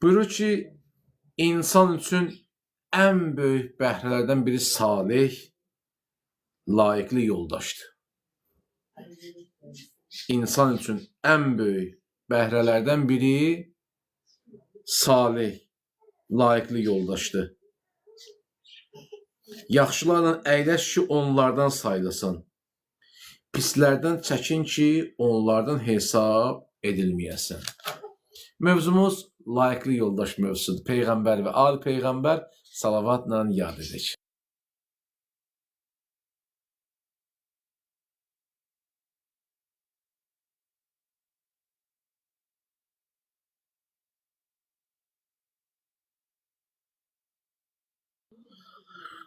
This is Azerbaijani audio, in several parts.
Buyurur ki, insan üçün ən böyük bəhrələrdən biri salih, layiqli yoldaşdır. İnsan üçün ən böyük bəhrələrdən biri salih, layiqli yoldaşdır. Yaxşılarla əyləş ki, onlardan sayılasın. Pislərdən çəkin ki, onlardan hesab edilməyəsən. Mövzumuz layiqli yoldaş mövzusudur. Peyğəmbər və ali Peyğəmbər salavatla yad edək.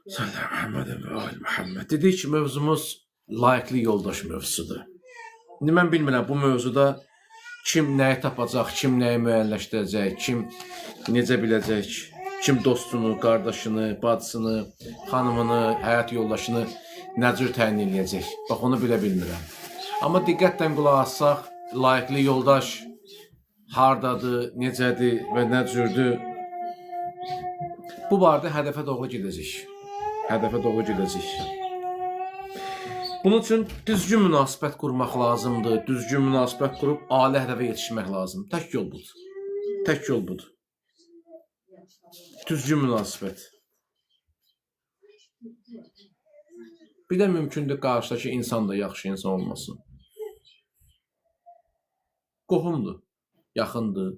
Muhammed və ali Muhammed. Dedik ki, mövzumuz layiqli yoldaş mövzusudur. İndi mən bilmirəm, bu mövzuda kim nəyi tapacaq, kim nəyi müəyyənləşdirəcək, kim necə biləcək, kim dostunu, qardaşını, bacısını, xanımını, həyat yoldaşını nə cür təyin edəcək. Bax, onu bilə bilmirəm. Amma diqqətlə qulaq assaq, layiqli yoldaş hardadır, necədir və nə cürdür? Bu barədə hədəfə doğru gedəcək. Hədəfə doğru gedəcək. Bunun üçün düzgün münasibət qurmaq lazımdır. Düzgün münasibət qurub ali hədəfə yetişmək lazımdır. Tək yol budur. Tək yol budur. Düzgün münasibət. Bir də mümkündür qarşıdakı insan da yaxşı insan olmasın. Qohumdur, yaxındır.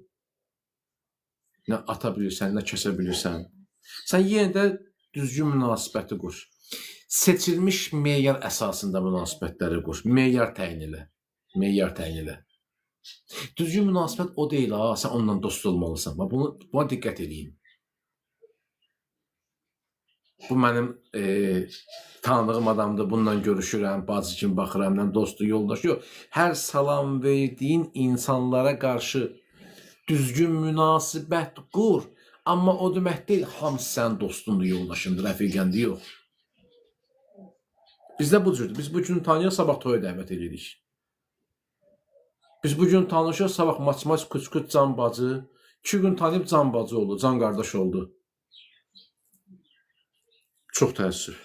Nə ata bilirsən, nə kəsə bilirsən. Sən yenə də düzgün münasibəti qur. Seçilmiş meyar əsasında münasibətləri qur. Meyar təyin elə. Meyar təyin elə. Düzgün münasibət o deyil, sən onunla dost olmalısan. Buna diqqət edeyim. Bu mənim tanıdığım adamdır, bununla görüşürəm, bacı kimi baxıram, dostu, yoldaşı yox. Hər salam verdiyin insanlara qarşı düzgün münasibət qur. Amma o demək deyil, hamısı sənin dostundur, yoldaşındır, rəfiqəndir, yox. Bizdə bu cürdür. Biz bu gün tanıyaq, sabah toya dəvət edirik. Biz bu gün tanışıq, sabah maç-maç, kuç-kuç, can bacı. 2 gün tanıyıb can bacı oldu, can qardaş oldu. Çox təəssüf.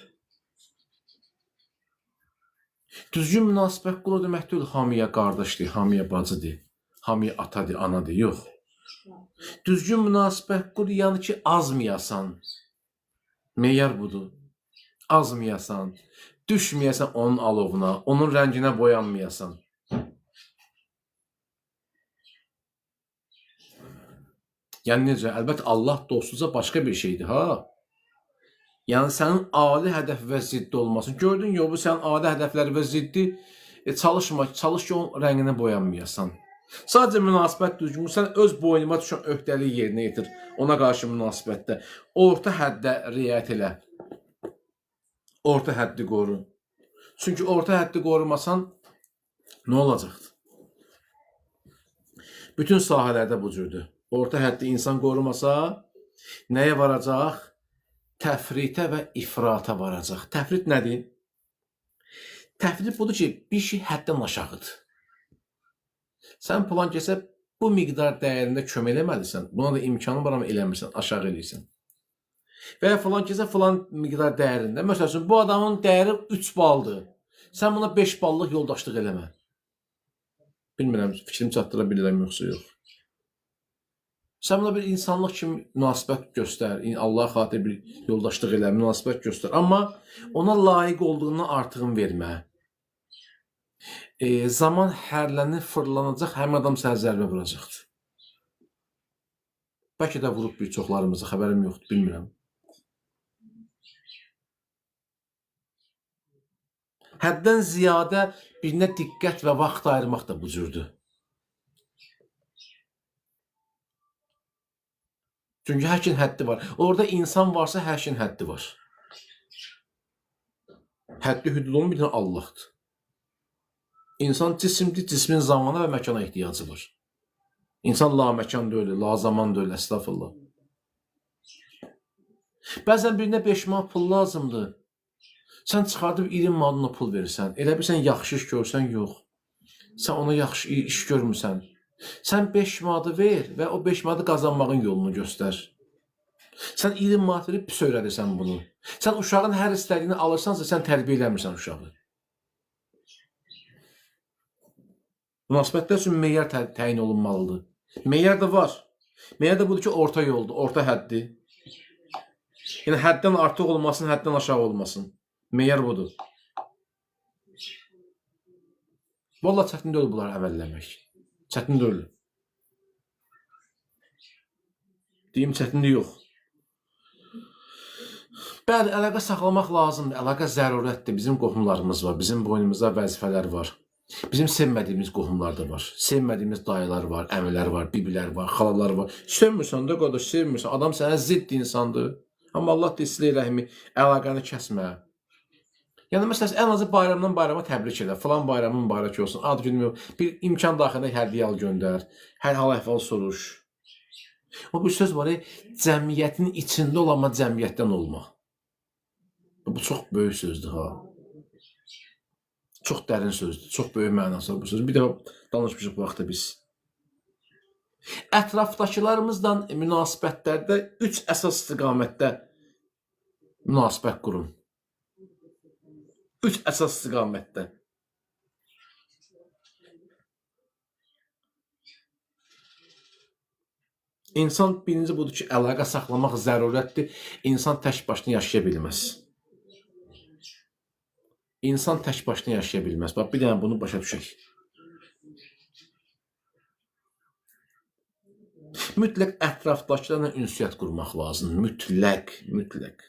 Düzgün münasibət quru demək deyil, hamıya qardaşdır, hamıya bacıdır, hamıya atadır, anadır, yox. Düzgün münasibət quru, yəni ki, azmayasan. Meyar budur. Azmayasan, düşməyəsən onun alovuna, onun rənginə boyanmayasan. Yəni necə? Əlbəttə, Allah dostuca başqa bir şeydir, ha? Yəni sənin adi hədəf və ziddi olmasın. Gördün yox, bu sənin adi hədəfləri və ziddi. Çalışma, çalış ki, onun rənginə boyanmayasan. Sadəcə münasibət düzgün, sən öz boynuma düşən öhdəliyi yerinə yetir. Ona qarşı münasibətdə. Orta həddə riayət elə. Orta həddi qoru. Çünki orta həddi qorumasan, nə olacaqdır? Bütün sahələrdə bu cürdür. Orta həddi insan qorumasa, nəyə varacaq? Təfritə və ifrata varacaq. Təfrit nədir? Təfrit budur ki, bir şey həddən aşağıdır. Sən plan kəsə bu miqdar dəyərində kömək eləməlisən. Buna da imkanı var, amma eləmirsən, aşağı eləyirsən. Və ya falan kəsə falan miqdar dəyərində. Məsələn, bu adamın dəyəri 3 baldır. Sən buna 5 ballıq yoldaşlıq eləmə. Bilmirəm, fikrimi çatdıra bilirəm, yoxsa yox. Sən buna bir insanlıq kimi münasibət göstər. Allah xatir bir yoldaşlıq elə, münasibət göstər. Amma ona layiq olduğundan artığını vermə. Zaman hərlənib, fırlanacaq, həmin adam sənə zərbə vuracaqdır. Bəlkə də vurub bir çoxlarımızı, xəbərim yoxdur, bilmirəm. Həddən ziyadə birinə diqqət və vaxt ayırmaq da bu cürdür. Çünki hər şeyin həddi var. Orada insan varsa hər şeyin həddi var. Həddi hüdudunun bir dənə Allahdır. İnsan cisimdir, cismin zamana və məkana ehtiyacı var. İnsan la məkan deyil, la zaman deyil, əstəğfurullah. Bəzən birinə 5 manat pul lazımdır. Sən çıxardıb 20 manatına pul verirsən. Elə bilsən yaxşı iş görsən, yox. Sən ona yaxşı iş görmürsən. Sən 5 manatı ver və o 5 manatı qazanmağın yolunu göstər. Sən 20 manat verib pis öyrədirsən bunu. Sən uşağın hər istədiyini alırsansa, sən tərbiyə eləmirsən uşağı. Münasibətlər üçün meyar təyin olunmalıdır. Meyar da var. Meyar da budur ki, orta yoldur, orta həddir. Yəni, həddən artıq olmasın, həddən aşağı olmasın. Meyar budur. Valla çətin deyil bunları əməlləmək. Çətin deyil. Deyim, çətinlik yox. Bəli, əlaqə saxlamaq lazımdır. Əlaqə zərurətdir. Bizim qohumlarımız var, bizim boynumuzda vəzifələr var. Bizim sevmədiyimiz qohumlar da var. Sevmədiyimiz dayılar var, əmilər var, bibilər var, xalalar var. Sevmirsən də qardaş, sevmirsən. Adam sənə zidd insandır. Amma Allah deyil rəhmi, əlaqəni kəsmə. Yəni, məsələn, ən azı bayramdan bayrama təbrik elə. Falan bayramın mübarək olsun. Ad günü, bir imkan daxilində hədiyyə al göndər. Hər hal əhval soruş. O bir söz var, cəmiyyətin içində ol, amma cəmiyyətdən olma. Bu çox böyük sözdür, ha. Çox dərin sözdür, çox böyük mənası var bu söz. Bir dəfə danışmışıq bu vaxtda biz. Ətrafdakılarımızla münasibətlərdə 3 əsas istiqamətdə münasibət qurun. 3 əsas istiqamətdə. İnsan birinci budur ki, əlaqə saxlamaq zərurətdir. İnsan tək başına yaşaya bilməz. İnsan tək başına yaşaya bilməz. Bax, bir dənə bunu başa düşək. Mütləq ətrafdakılarla ünsiyyət qurmaq lazımdır. Mütləq, mütləq.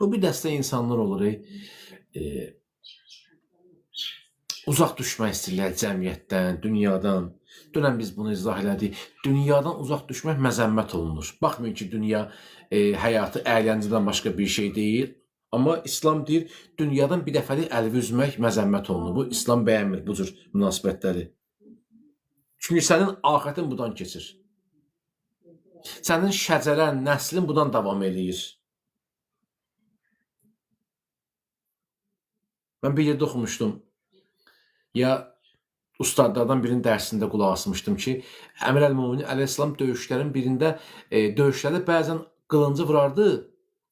O bir dəstə insanlar olur, uzaq düşmək istəyirlər cəmiyyətdən, dünyadan. Dünən biz bunu izah elədik. Dünyadan uzaq düşmək məzəmmət olunur. Baxmayın ki, dünya həyatı əyləncədən başqa bir şey deyil. Amma İslam deyir, dünyadan bir dəfəlik əlvi üzmək məzəmmət olunur. Bu, İslam bəyənmir bu cür münasibətləri. Çünki sənin axirətin budan keçir. Sənin şəcərən, nəslin budan davam eləyir. Mən bir yerdə oxumuşdum. Ya ustadlardan birinin dərsində qulaq asmışdım ki, Əmir əl-Müminin əleyhissalam döyüşlərin birində döyüşlərdə bəzən qılıncı vurardı,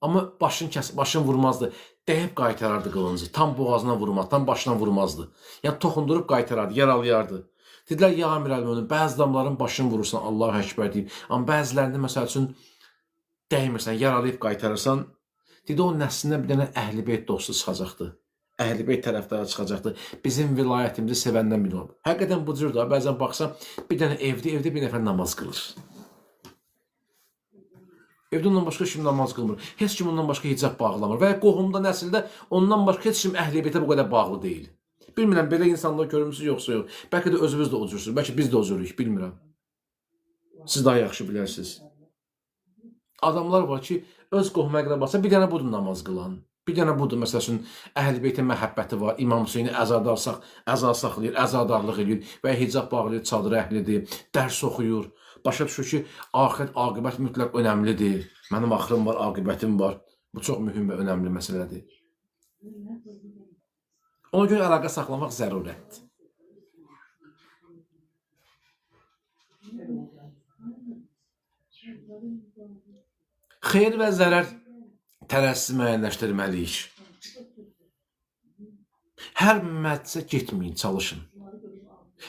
amma başını vurmazdı. Dəyib qaytarardı qılıncı. Tam boğazına vurmaz, tam başına vurmazdı. Yəni toxundurub qaytarardı, yaralayardı. Dedilər, ya Əmir əl-Müminin, bəzi adamların başını vurursan, Allah-u Əkbər deyib. Amma bəzilərində, məsəl üçün, dəymirsən, yaralayıb qaytarırsan. Dedi, o nəslindən bir dənə Əhl-i-Beyt dostu çıxacaqdı. Əhl-i-Beyt tərəfdarı çıxacaqdı. Bizim vilayətimizi sevəndən biri olub. Həqiqətən bu cür da, bəzən baxsan, bir dənə evdə bir nəfər namaz qılır. Evdə ondan başqa kim namaz qılmır. Heç kim ondan başqa hicab bağlamır. Və ya qohumda, nəsildə ondan başqa heç kim Əhl-i-Beytə bu qədər bağlı deyil. Bilmirəm, belə insanlar görmüsünüz yoxsa yox. Bəlkə də özünüz də o cürsünüz. Bəlkə biz də o cürük, bilmirəm. Siz daha yaxşı bilərsiniz. Adamlar var ki, öz qohum əqrəbası bir dənə budur namaz qılan. Bir dənə budur, məsəl üçün, Əhl-i-Beytə məhəbbəti var. İmam Hüseyni əza saxlayır, əzadarlıq edir və ya hicab bağlayır, çadır əhlidir, dərs oxuyur. Başa düşür ki, axirət, aqibət mütləq önəmlidir. Mənim axırım var, aqibətim var. Bu çox mühüm və önəmli məsələdir. Ona görə əlaqə saxlamaq zərurətdir. Xeyir və zərər tərəzisi müəyyənləşdirməliyik. Hər məclisə getməyin, çalışın.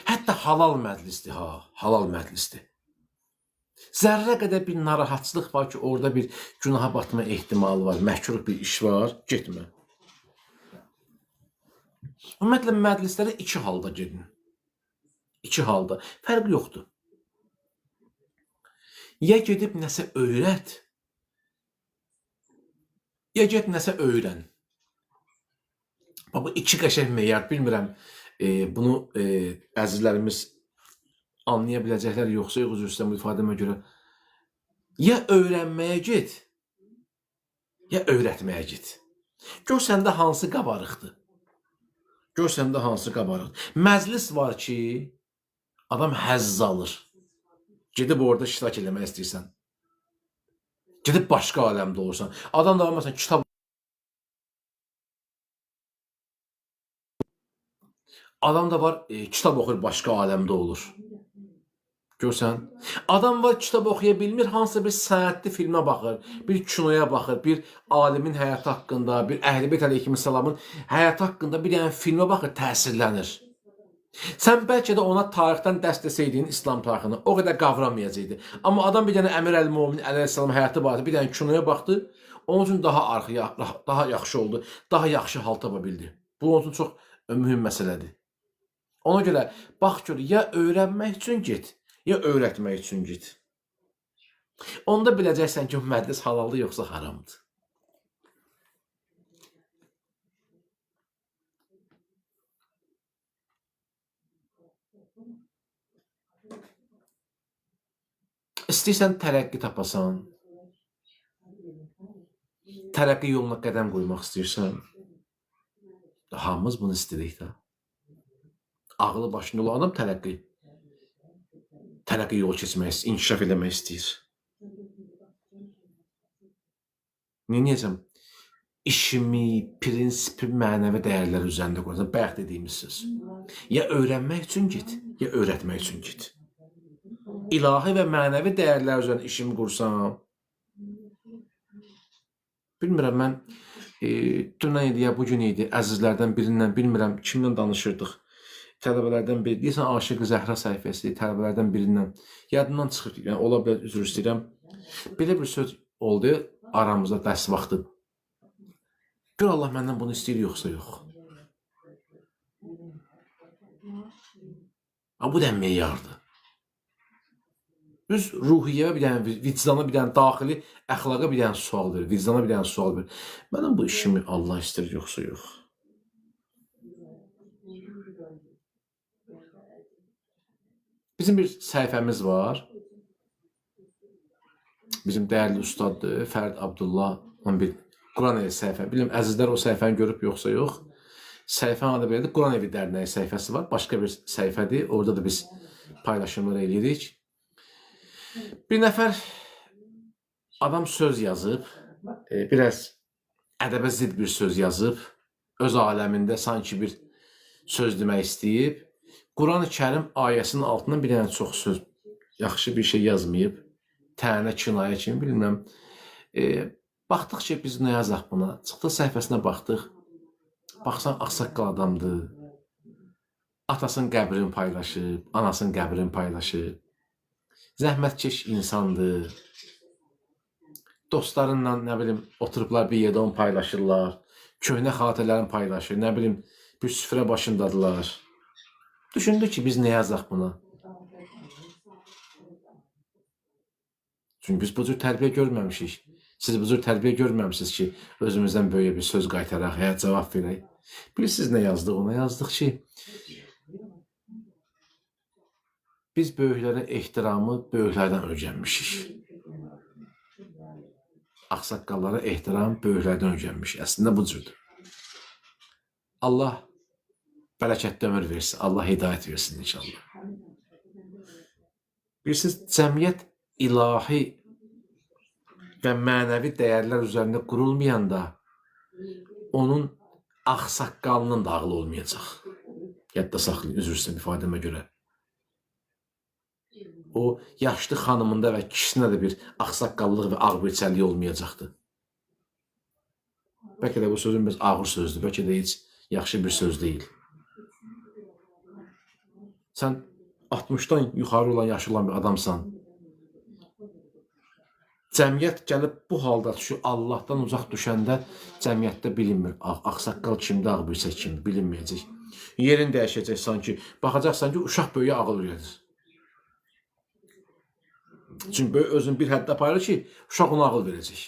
Hətta halal məclisdir, halal məclisdir. Zərrə qədər bir narahatçılıq var ki, orada bir günaha batma ehtimalı var, məhkruh bir iş var, getmə. Ümumiyyətlə, məclislərə 2 halda gedin. 2 halda. Fərq yoxdur. Ya gedib nəsə öyrət, ya get nəsə öyrən. Bu 2 qəşəng meyar, bilmirəm, bunu əzizlərimiz anlaya biləcəklər, yoxsa yox, üzr istəyirəm bu ifadəmə görə. Ya öyrənməyə get, ya öyrətməyə get. Gör səndə hansı qabarıqdır. Gör səndə hansı qabarıqdır. Məclis var ki, adam həzz alır. Gedib orada iştirak eləmək istəyirsən. Gedib başqa aləmdə olursan. Adam da var, məsələn, kitab Adam da var, kitab oxuyur, başqa aləmdə olur. Görsən, adam var, kitab oxuya bilmir, hansısa bir sənətli filmə baxır, bir kinoya baxır, bir alimin həyatı haqqında, bir Əhl-i əleyhissalamın həyatı haqqında bir dənə filmə baxır, təsirlənir. Sən bəlkə də ona tarixdən dərs desəydin, İslam tarixini, o qədər qavramayacaqdı. Amma adam bir dənə Əmir Əl-Mömin əleyhissalam həyatı barədə bir dənə kinoya baxdı, onun üçün daha yaxşı oldu, daha yaxşı hal tapa bildi. Bu onun üçün çox mühüm məsələdir. Ona görə bax gör, ya öyrənmək üçün get, ya öyrətmək üçün git. Onda biləcəksən ki, məclis halaldır, yoxsa haramdır. İstəyirsən tərəqqi tapasan, tərəqqi yoluna qədəm qoymaq istəyirsən, hamımız bunu istəyirik də. Ağlı başında olan adam tərəqqi yolu keçmək, inkişaf eləmək istəyir. Neyəcəm? İşimi, prinsipi, mənəvi dəyərlər üzərində qoyacaq. Bayaq dediyimiz söz. Ya öyrənmək üçün git, ya öyrətmək üçün git. İlahi və mənəvi dəyərlər üzərində işimi qursam, bilmirəm, mən dünən idi ya bugün idi, əzizlərdən birindən, bilmirəm, kimlə danışırdıq. Tələbələrdən biri, deyəsən Aşıq Zəhra səhifəsi, tələbələrdən birindən yadından çıxır, yəni ola bilər, üzr istəyirəm. Belə bir söz oldu aramızda dərs vaxtı. Gör Allah məndən bunu istəyir, yoxsa yox. Bu da meyardır. Düz ruhiyyəyə bir dənə, vicdana bir dənə, daxili əxlaqa bir dənə sual verir, vicdana bir dənə sual verir. Məndən bu işimi Allah istəyir, yoxsa yox. Bizim bir səhifəmiz var. Bizim dəyərli ustaddır, Fərid Abdullah, onun bir Quran evi səhifə. Bilməm, əzizlər o səhifəni görüb yoxsa yox. Səhifənin adı belədir, Quran evi dərnəyi səhifəsi var. Başqa bir səhifədir, orada da biz paylaşımlar edirik. Bir nəfər adam söz yazıb, biraz ədəbə zid bir söz yazıb, öz aləmində sanki bir söz demək istəyib. Quran-ı Kərim ayəsinin altından bir dənə çox söz, yaxşı bir şey yazmayıb, tənə, kinayə kimi, bilməm. Baxdıq ki, biz nə yazaq buna? Çıxdıq səhifəsinə baxdıq. Baxsan, ağsaqqal adamdır. Atasının qəbrini paylaşıb, anasının qəbrini paylaşıb. Zəhmətkeş insandır. Dostlarınla, nə bilim, oturublar bir yerdə onu paylaşırlar. Köhnə xatirələrini paylaşır, nə bilim, bir süfrə başındadılar. Düşündük ki, biz nə yazaq buna? Çünki biz bu cür tərbiyə görməmişik. Siz bu cür tərbiyə görməmişsiniz ki, özümüzdən böyüyə bir söz qaytaraq, həyat cavab verək. Bilirsiniz nə yazdıq ona? Yazdıq ki, biz böyüklərə ehtiramı böyüklərdən öyrənmişik. Ağsaqqallara ehtiram böyüklərdən öyrənmişik. Əslində bu cürdür. Allah bərəkətli ömür versin, Allah hidayət versin inşallah. Bilirsiniz, cəmiyyət ilahi və mənəvi dəyərlər üzərində qurulmayanda onun ağsaqqalının da ağlı olmayacaq. Yadda saxlayın, üzr istəyirəm ifadəmə görə. O, yaşlı xanımında və kişisində də bir ağsaqqallıq və ağbirçəliyi olmayacaqdır. Bəlkə də bu sözün biraz ağır sözdür, bəlkə də heç yaxşı bir söz deyil. Sən 60-dan yuxarı olan, yaşı olan bir adamsan. Cəmiyyət gəlib bu halda düşür, Allahdan uzaq düşəndə cəmiyyətdə bilinmir. Ağsaqqal kimdir, ağbirçək kimdir, bilinməyəcək. Yerin dəyişəcək sanki. Baxacaqsan ki, uşaq böyüyə ağıl öyrədir. Çünki böyük özünü bir həddə paylaşır ki, uşaq ona ağıl verəcək.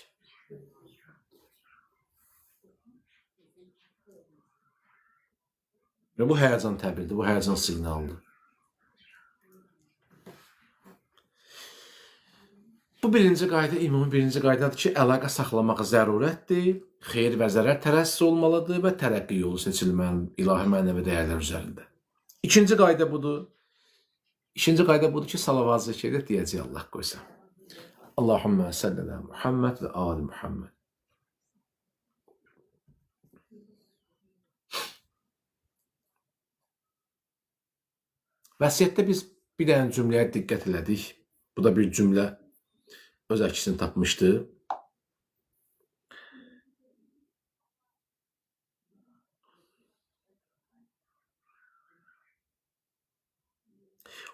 Və bu həyəcan təbildir, bu həyəcan siqnaldır. Bu birinci qayda, ümumi birinci qaydadır ki, əlaqə saxlamaq zərurətdir, xeyir və zərər tərəzzüsü olmalıdır və tərəqqi yolu seçilməlidir ilahi mənəvi dəyərlər üzərində. İkinci qayda budur. İkinci qayda budur ki, salavat zikr edib deyəcək Allah qoysa. Allahümmə səllələ Muhammed və ali Muhammed. Vəsiyyətdə biz bir dənə cümləyə diqqət elədik. Bu da bir cümlə öz əksini tapmışdı.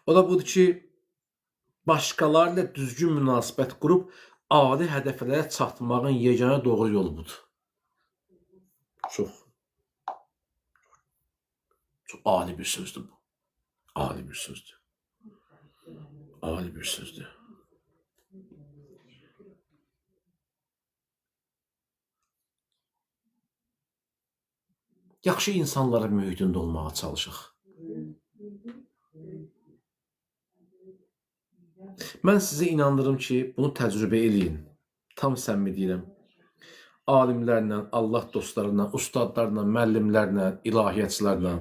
O da budur ki, başqaları ilə düzgün münasibət qurub adi hədəflərə çatmağın yeganə doğru yolu budur. Çox ali bir sözdür bu. Ali bir sözdür. Ali bir sözdür. Yaxşı insanların mühitində olmağa çalışaq. Mən sizə inandırım ki, bunu təcrübə eləyin. Tam səmimi deyirəm. Alimlərlə, Allah dostlarıyla, ustadlarla, müəllimlərlə, ilahiyyatçılarla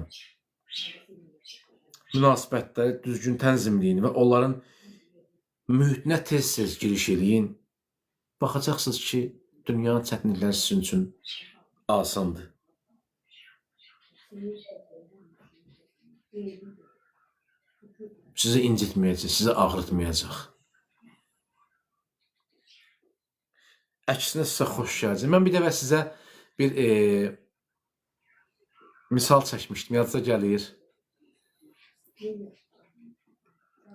münasibətləri düzgün tənzimləyin və onların mühitinə tez-tez giriş eləyin. Baxacaqsınız ki, dünyanın çətinlikləri sizin üçün asandır. Sizi incitməyəcək, sizi ağrıtmayacaq. Əksinə sizə xoş gələcək. Mən bir dəfə sizə bir misal çəkmişdim, yadınıza gəlir.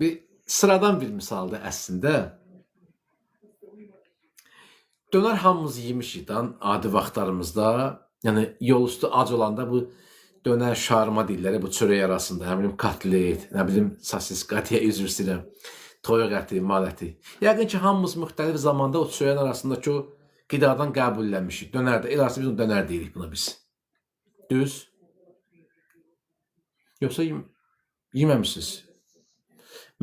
Bir sıradan bir misaldır əslində. Dönər hamımız yemişik adi vaxtlarımızda. Yəni yol üstü ac olanda bu dönər şarma deyirlər, bu çörək arasında, nə bilim kotlet, nə bilim sosis, qətiyə üzr istəyirəm, toyuq əti, mal əti. Yəqin ki, hamımız müxtəlif zamanda o çörəyin arasındakı o qidadan qəbullənmişik. Dönərdə, el arası biz onu dönər deyirik buna biz. Düz? Yoxsa yeməmişsiniz?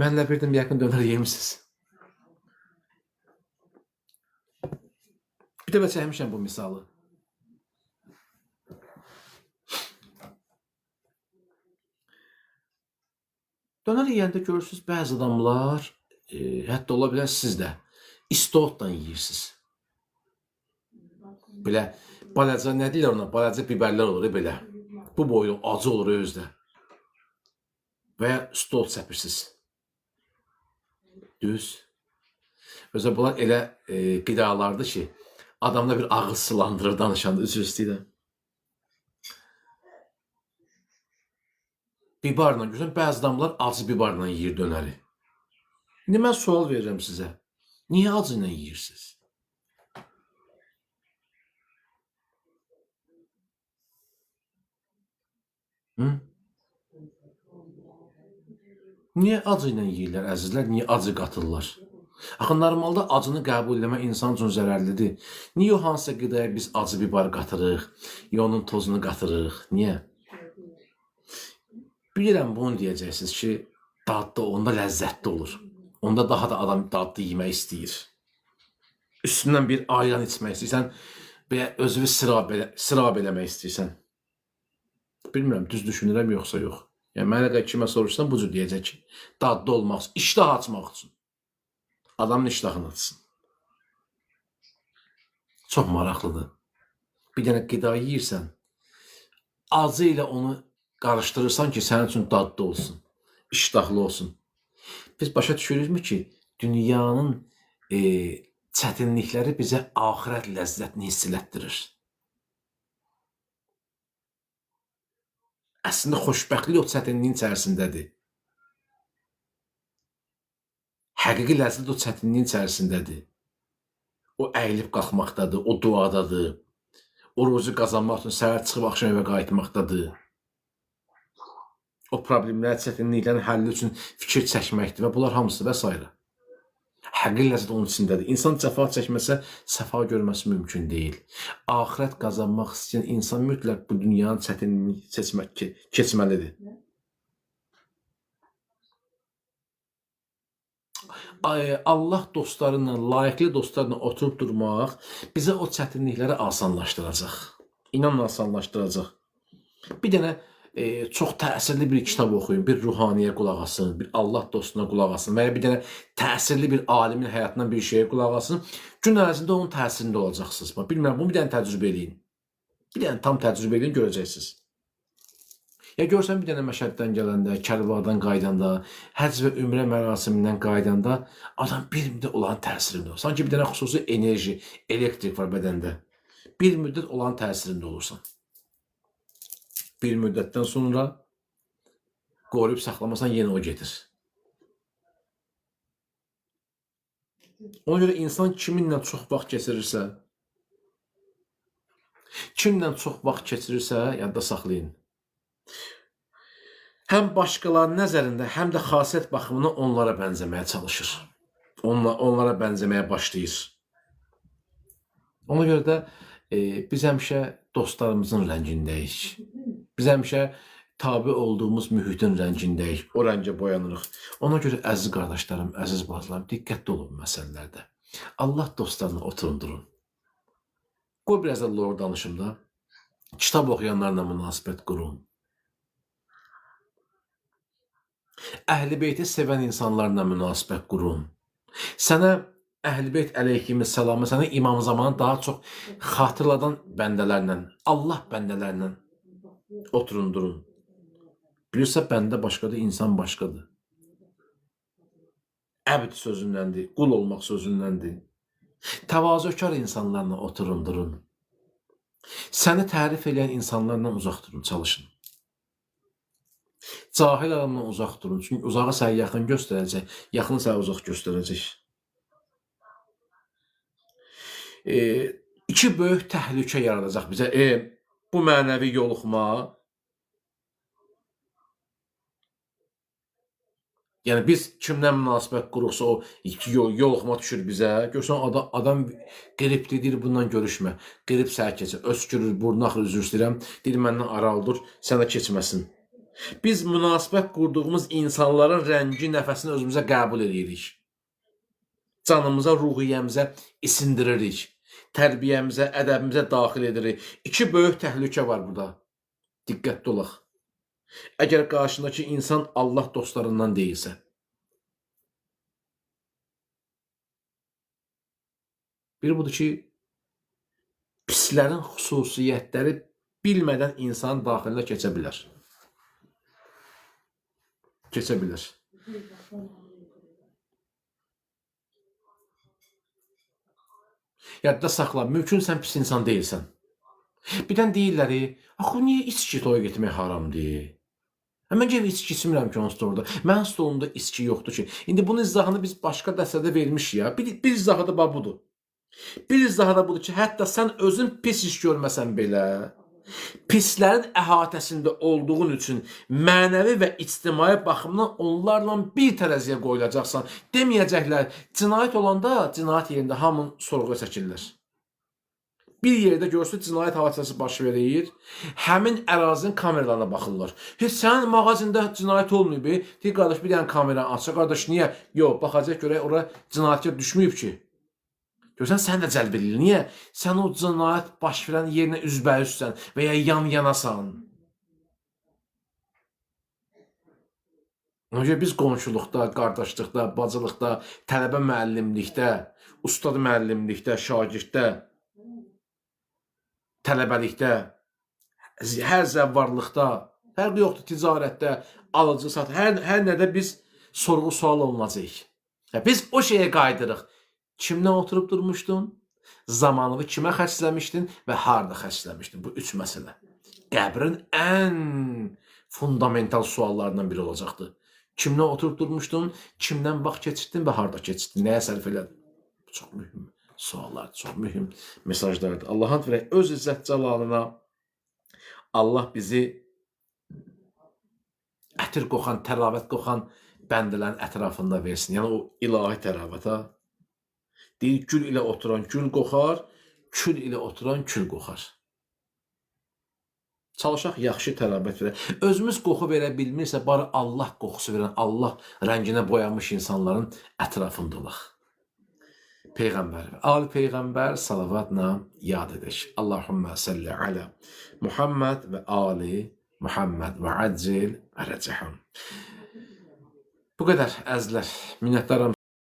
Mənlə birdən yəqin dönər yemişsiniz. Bir dəfə çəkmişəm bu misalı. Dönər yeyəndə görürsünüz, bəzi adamlar, hətta ola bilər siz də, istotla yeyirsiniz. Belə, balaca, nə deyirlər ona? Balaca biberlər olur, belə. Bu boyu acı olur özdə. Və ya istot çəpirsiniz. Düz. Özə bunlar elə qidalardır ki, adamda bir ağız sulandırır danışanda, üzr istəyirəm. Bibarla görürsən, bəzi adamlar acı bibarla yeyir dönəri. İndi mən sual verirəm sizə. Niyə acı ilə yeyirsiniz? Niyə acı ilə yeyirlər, əzizlər? Niyə acı qatırlar? Axı, normalda acını qəbul eləmək insan üçün zərərlidir. Niyə o hansısa qidaya biz acı bibar qatırıq, ya onun tozunu qatırıq? Niyə? Bilirəm, bunu deyəcəksiniz ki, dadlı, onda ləzzətli olur. Onda daha da adam dadlı yemək istəyir. Üstündən bir ayran içmək istəyirsən, özünü sirab eləmək istəyirsən. Bilmirəm, düz düşünürəm, yoxsa yox. Yəni, mənə qədər kimə soruşsan, bu cür deyəcək ki, dadlı olmaq üçün, iştah açmaq üçün. Adamın iştahını açsın. Çox maraqlıdır. Bir dənə qida yeyirsən, acı ilə onu qarışdırırsan ki, sənin üçün dadlı olsun, iştahlı olsun. Biz başa düşürükmü ki, dünyanın çətinlikləri bizə axirət ləzzətini hiss elətdirir. Əslində, xoşbəxtlik o çətinliyin içərisindədir. Həqiqi ləzzət o çətinliyin içərisindədir. O əyilib qalxmaqdadır, o duadadır. O ruzu qazanmaq üçün səhər çıxıb axşam evə qayıtmaqdadır. O problemlər, çətinliklərin həlli üçün fikir çəkməkdir və bunlar hamısı və s. Həqiqi ləzzət onun içindədir. İnsan cəfa çəkməsə, səfa görməsi mümkün deyil. Axirət qazanmaq istəyən insan mütləq bu dünyanın çətinliyini keçməlidir. Allah dostlarıyla, layiqli dostlarla oturub durmaq bizə o çətinlikləri asanlaşdıracaq. İnanın asanlaşdıracaq. Bir dənə çox təsirli bir kitab oxuyun, bir ruhaniyə qulaq asın, bir Allah dostuna qulaq asın və ya bir dənə təsirli bir alimin həyatından bir şeyə qulaq asın. Gün ərzində onun təsirində olacaqsınız. Bilmirəm, bunu bir dənə təcrübə eləyin. Bir dənə tam təcrübə eləyin, görəcəksiniz. Ya görsən bir dənə Məşəddən gələndə, Kərbəladan qaydanda, həcc və ümrə mərasimindən qaydanda adam bir müddət olan təsirində olur. Sanki bir dənə xüsusi enerji, elektrik var bədəndə. Bir müddət olan təsirində olursan. Bir müddətdən sonra qoruyub saxlamasan yenə o gedir. Ona görə insan kiminlə çox vaxt keçirirsə, yadda saxlayın. Həm başqalarının nəzərində, həm də xasiyyət baxımından onlara bənzəməyə çalışır. Onlara bənzəməyə başlayır. Ona görə də biz həmişə dostlarımızın rəngindəyik. Biz həmişə tabi olduğumuz mühitin rəngindəyik. O rəngə boyanırıq. Ona görə əziz qardaşlarım, əziz bacılarım, diqqətli olun məsələlərdə. Allah dostlarını oturun durun. Qoy biraz da lor danışım da. Kitab oxuyanlarla münasibət qurun. Əhl-i beyti sevən insanlarla münasibət qurun. Sənə Əhl-i beyt əleyhissalamı, sənə İmam Zamanı daha çox xatırladan bəndələrlə, Allah bəndələrlə oturun durun. Bilirsə, bəndə başqadır, insan başqadır. Əbd sözündəndir, qul olmaq sözündəndir. Təvazökar insanlarla oturun durun. Səni tərif edən insanlarla uzaq durun, çalışın. Cahil adamla uzaq durun. Çünki uzağı səni yaxın göstərəcək, yaxını səni uzaq göstərəcək. İki böyük təhlükə yaradacaq bizə. Bu mənəvi yoluxma, yəni biz kimdən münasibət quruqsa o yoluxma düşür bizə. Görsən adam qripli deyir, bundan görüşmə. Qrip sənə keçir, öskürür, burnu axır, üzr istəyirəm, deyir məndən aralı dur, sənə keçməsin. Biz münasibət qurduğumuz insanların rəngi, nəfəsini özümüzə qəbul edirik. Canımıza, ruhiyyəmizə isindiririk. Tərbiyəmizə, ədəbimizə daxil edirik. İki böyük təhlükə var burada. Diqqətli olaq. Əgər qarşındakı insan Allah dostlarından deyilsə. Bir budur ki, pislərin xüsusiyyətləri bilmədən insanın daxilinə keçə bilər. Keçə bilər. Yadda saxla, mümkün sən pis insan deyilsən. Birdən deyirlər, axı niyə içki toya getmək haramdır? Mən gəlib içki içmirəm ki, onun stolunda. Mənim stolumda içki yoxdur ki. İndi bunun izahını biz başqa dəstədə vermişik ya. Bir izahı da budur. Bir izahı da budur ki, hətta sən özün pis iş görməsən belə, pislərin əhatəsində olduğun üçün mənəvi və ictimai baxımdan onlarla bir tərəziyə qoyulacaqsan. Deməyəcəklər, cinayət olanda, cinayət yerində hamının sorğuya çəkirlər. Bir yerdə görsün, cinayət hadisəsi baş verir, həmin ərazinin kameralarına baxırlar. Heç sənin mağazində cinayət olmayıb, deyir, qardaş, bir dənə kamera açıq, qardaş, niyə? Yox, baxacaq görək, ora cinayətkar düşməyib ki. Görsən, sən də cəlb edilir. Niyə? Sən o cinayət baş verən yerinə üzbəyüzsən və ya yan-yanasan. Ona görə biz qonşuluqda, qardaşlıqda, bacılıqda, tələbə müəllimlikdə, ustad müəllimlikdə, şagirddə, tələbəlikdə, hər zəvvarlıqda, fərqi yoxdur, ticarətdə, alıcı, satı, hər nədə biz sorğu-sual olunacaq. Biz o şeyə qaydırıq. Kimlə oturub durmuşdun? Zamanını kimə xərcləmişdin və harada xərcləmişdin? Bu üç məsələ. Qəbrin ən fundamental suallarından biri olacaqdır. Kimlə oturub durmuşdun? Kimdən vaxt keçirdin və harada keçirdin? Nəyə sərf elədin? Bu çox mühüm suallar, çox mühüm mesajlardır. Allahın verək öz izzət cəlalına Allah bizi ətir qoxan, təravət qoxan bəndələrin ətrafında versin. Yəni o ilahi təravət, ha? Deyir, gül ilə oturan gül qoxar, kül ilə oturan kül qoxar. Çalışaq, yaxşı təravət verək. Özümüz qoxu verə bilmirsə, bari Allah qoxusu verən, Allah rənginə boyanmış insanların ətrafında olaq. Peyğəmbər və ali Peyğəmbər salavatla yad edək. Allahümmə salli alə Muhammed və ali Muhammed və əccil ərəcəhəm. Bu qədər əzlər, minnətdaram.